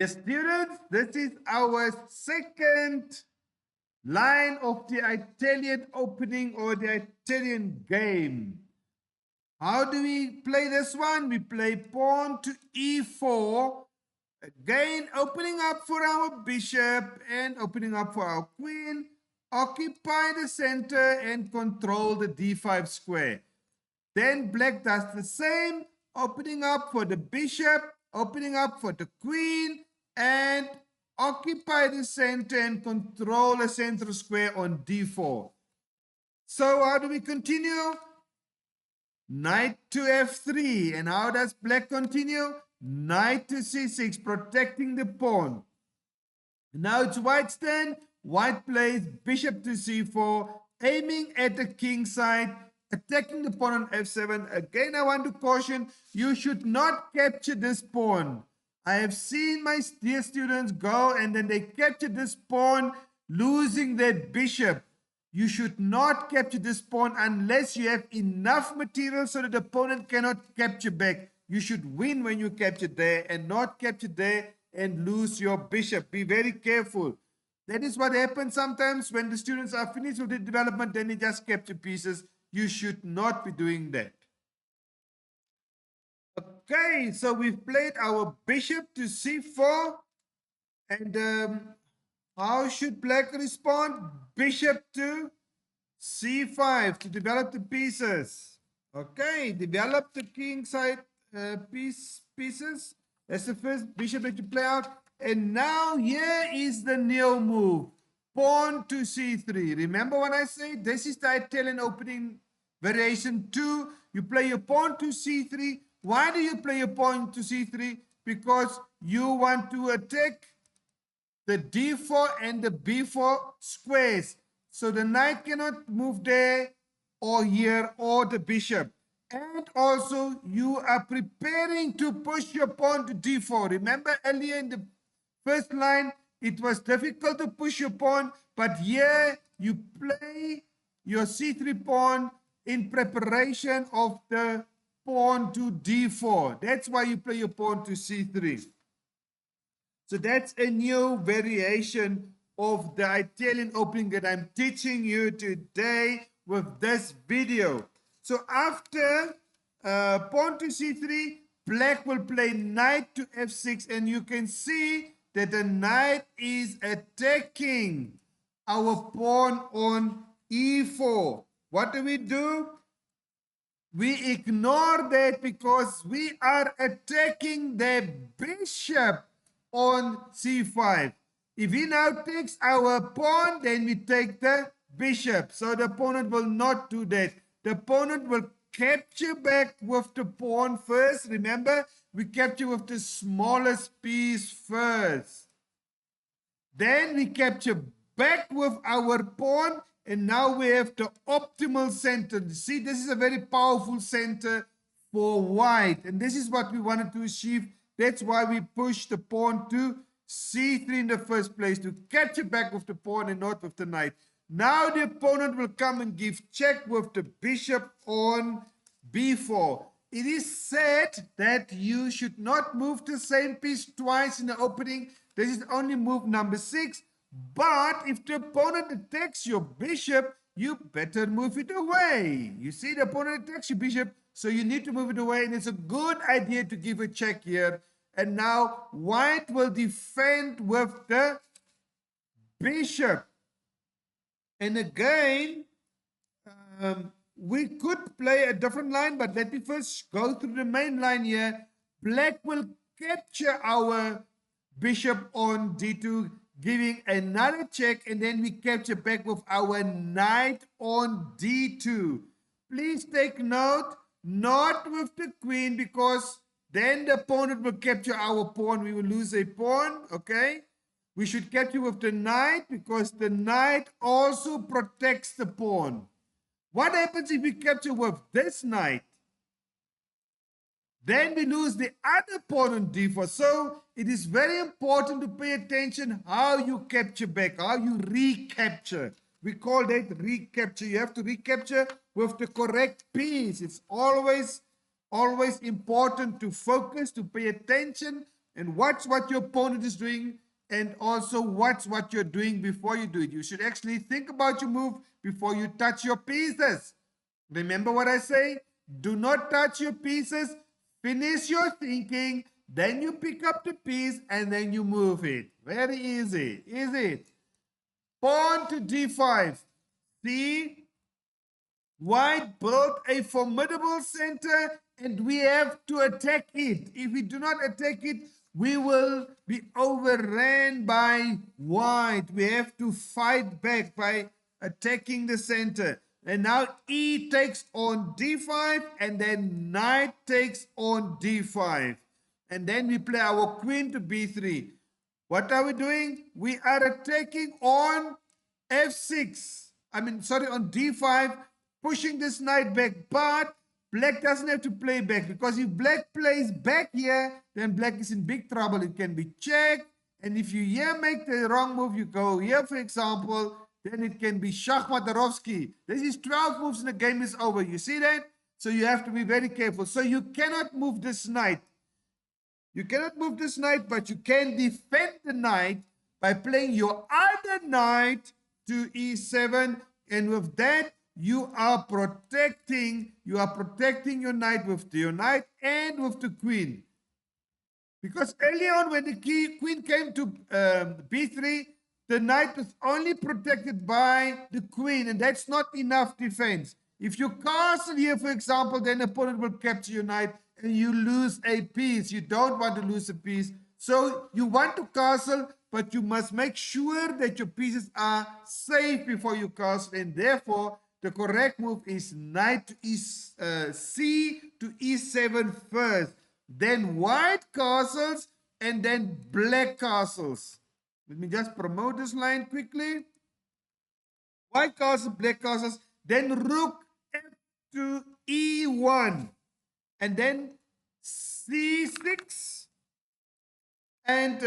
Yes, students, this is our second line of the Italian opening or the Italian game. How do we play this one? We play pawn to e4. Again, opening up for our bishop and opening up for our queen. Occupy the center and control the d5 square. Then black does the same, opening up for the bishop, opening up for the queen, and occupy the center and control the central square on d4. So how do we continue? Knight to f3. And how does black continue? Knight to c6, protecting the pawn. Now it's white's turn. White plays bishop to c4, aiming at the king side, attacking the pawn on f7. Again, I want to caution, you should not capture this pawn. I have seen my dear students go and then they capture this pawn, losing their bishop. You should not capture this pawn unless you have enough material so that the opponent cannot capture back. You should win when you capture there and not capture there and lose your bishop. Be very careful. That is what happens sometimes when the students are finished with the development, then they just capture pieces. You should not be doing that. Okay, so we've played our bishop to c4. And how should black respond? Bishop to c5 to develop the pieces. Okay, develop the king side pieces. That's the first bishop that you play out. And now here is the new move. Pawn to c3. Remember what I said? This is the Italian opening variation 2. You play your pawn to c3. Why do you play your pawn to c3? Because you want to attack the d4 and the b4 squares. So the knight cannot move there or here or the bishop. And also you are preparing to push your pawn to d4. Remember earlier in the first line, it was difficult to push your pawn, but here you play your c3 pawn in preparation of the pawn to d4. That's why you play your pawn to c3. So that's a new variation of the Italian opening that I'm teaching you today with this video. So after pawn to c3, black will play knight to f6, and you can see that the knight is attacking our pawn on e4. What do? We ignore that because we are attacking the bishop on c5. If he now takes our pawn, then we take the bishop. So the opponent will not do that. The opponent will capture back with the pawn first. Remember, we capture with the smallest piece first. Then we capture back with our pawn, and now we have the optimal center. See, this is a very powerful center for white, and this is what we wanted to achieve. That's why we push the pawn to c3 in the first place, to capture back with the pawn and not with the knight. Now the opponent will come and give check with the bishop on b4. It is said that you should not move the same piece twice in the opening. This is only move number 6. But if the opponent attacks your bishop, you better move it away. You see, the opponent attacks your bishop, so you need to move it away. And it's a good idea to give a check here. And now white will defend with the bishop. And again, we could play a different line, but let me first go through the main line here. Black will capture our bishop on d2, giving another check, and then we capture back with our knight on d2. Please take note, not with the queen, because then the opponent will capture our pawn. We will lose a pawn, okay? We should capture with the knight because the knight also protects the pawn. What happens if we capture with this knight? Then we lose the other pawn on d4. So it is very important to pay attention how you capture back, how you recapture. We call that recapture. You have to recapture with the correct piece. It's always important to focus, to pay attention and watch what your opponent is doing, and also watch what you're doing before you do it. You should actually think about your move before you touch your pieces. Remember what I say? Do not touch your pieces. Finish your thinking. Then you pick up the piece and then you move it. Very easy. Is it? Pawn to d5. See? White built a formidable center and we have to attack it. If we do not attack it, we will be overran by white. We have to fight back by attacking the center. And now E takes on d5 and then knight takes on d5. And then we play our queen to b3. What are we doing? We are attacking on f6. On d5, pushing this knight back. But black doesn't have to play back, because if black plays back here, then black is in big trouble. It can be checked. And if you here make the wrong move, you go here, for example, then it can be Shachmatarovsky. This is 12 moves and the game is over. You see that? So you have to be very careful. So you cannot move this knight. You cannot move this knight, but you can defend the knight by playing your other knight to e7. And with that, you are protecting your knight with your knight and with the queen. Because early on, when the queen came to b3, the knight was only protected by the queen, and that's not enough defense. If you castle here, for example, then the opponent will capture your knight and you lose a piece. You don't want to lose a piece. So you want to castle, but you must make sure that your pieces are safe before you castle, and therefore the correct move is knight to c to e7 first. Then white castles and then black castles. Let me just promote this line quickly. White castles, black castles, then rook f to e1, and then c6. And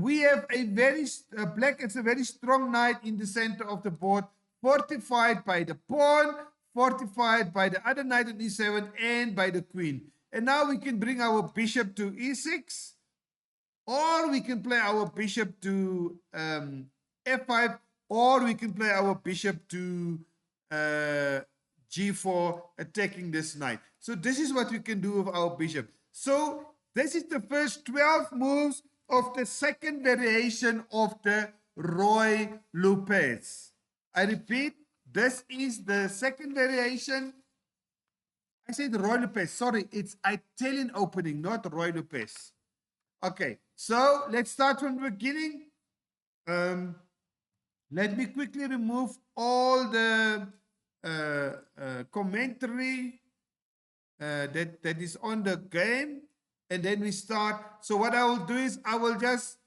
we have a very, black is a very strong knight in the center of the board, fortified by the pawn, fortified by the other knight on e7, and by the queen. And now we can bring our bishop to e6, or we can play our bishop to f5, or we can play our bishop to g4, attacking this knight. So this is what we can do with our bishop. So this is the first 12 moves of the second variation of the Roy Lopez. I repeat, this is the second variation. I said Roy Lopez. Sorry, it's Italian opening, not Roy Lopez. Okay, so let's start from the beginning. Let me quickly remove all the commentary that is on the game, and then we start. So what I will do is I will just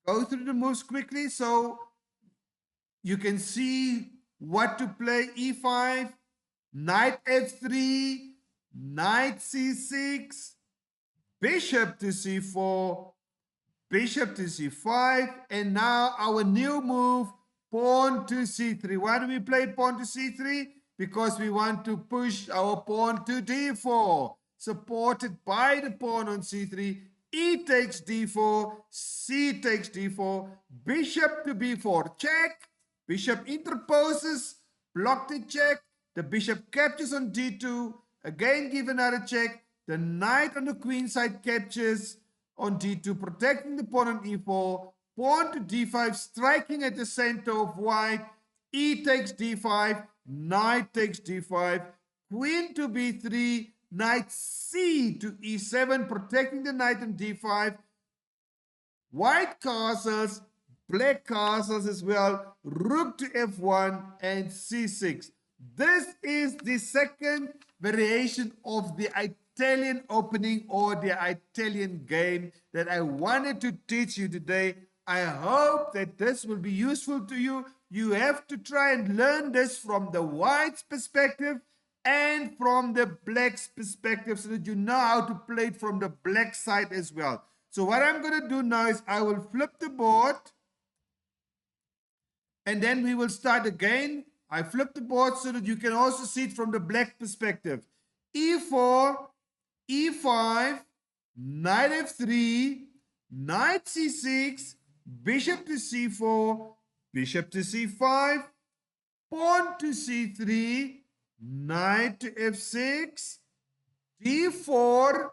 go through the moves quickly so you can see what to play. E5, knight f3, knight c6, bishop to c4, bishop to c5, and now our new move, pawn to c3. Why do we play pawn to c3? Because we want to push our pawn to d4, supported by the pawn on c3. E takes d4, c takes d4, bishop to b4, check. Bishop interposes, block the check. The bishop captures on d2, again give another check. The knight on the queen side captures on d2, protecting the pawn on e4. Pawn to d5, striking at the center of white. E takes d5, knight takes d5, queen to b3, knight c to e7, protecting the knight on d5. White castles, black castles as well, rook to f1 and c6. This is the second variation of the Italian opening or the Italian game that I wanted to teach you today. I hope that this will be useful to you. You have to try and learn this from the white's perspective and from the black's perspective so that you know how to play it from the black side as well. So what I'm going to do now is I will flip the board and then we will start again. I flip the board so that you can also see it from the black perspective. E4, E5, knight f3, knight c6, bishop to c4, bishop to c5, pawn to c3, knight to f6, d4,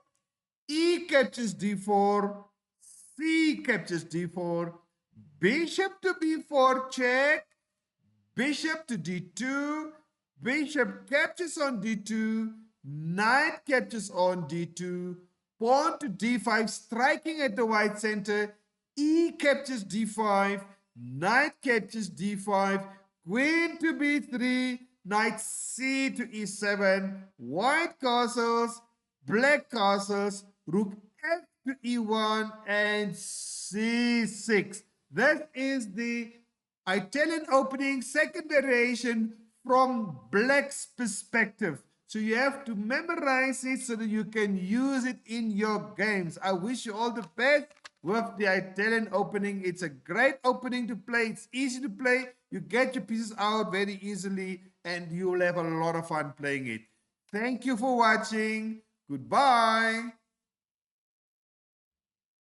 e captures d4, c captures d4, bishop to b4 check, bishop to d2, bishop captures on d2, knight captures on d2, pawn to d5 striking at the white center, e captures d5, knight captures d5, queen to b3, knight c to e7, white castles, black castles, rook f to e1 and c6. That is the Italian opening, second variation from black's perspective. So you have to memorize it so that you can use it in your games. I wish you all the best with the Italian opening. It's a great opening to play. It's easy to play. You get your pieces out very easily and you'll have a lot of fun playing it. Thank you for watching. Goodbye.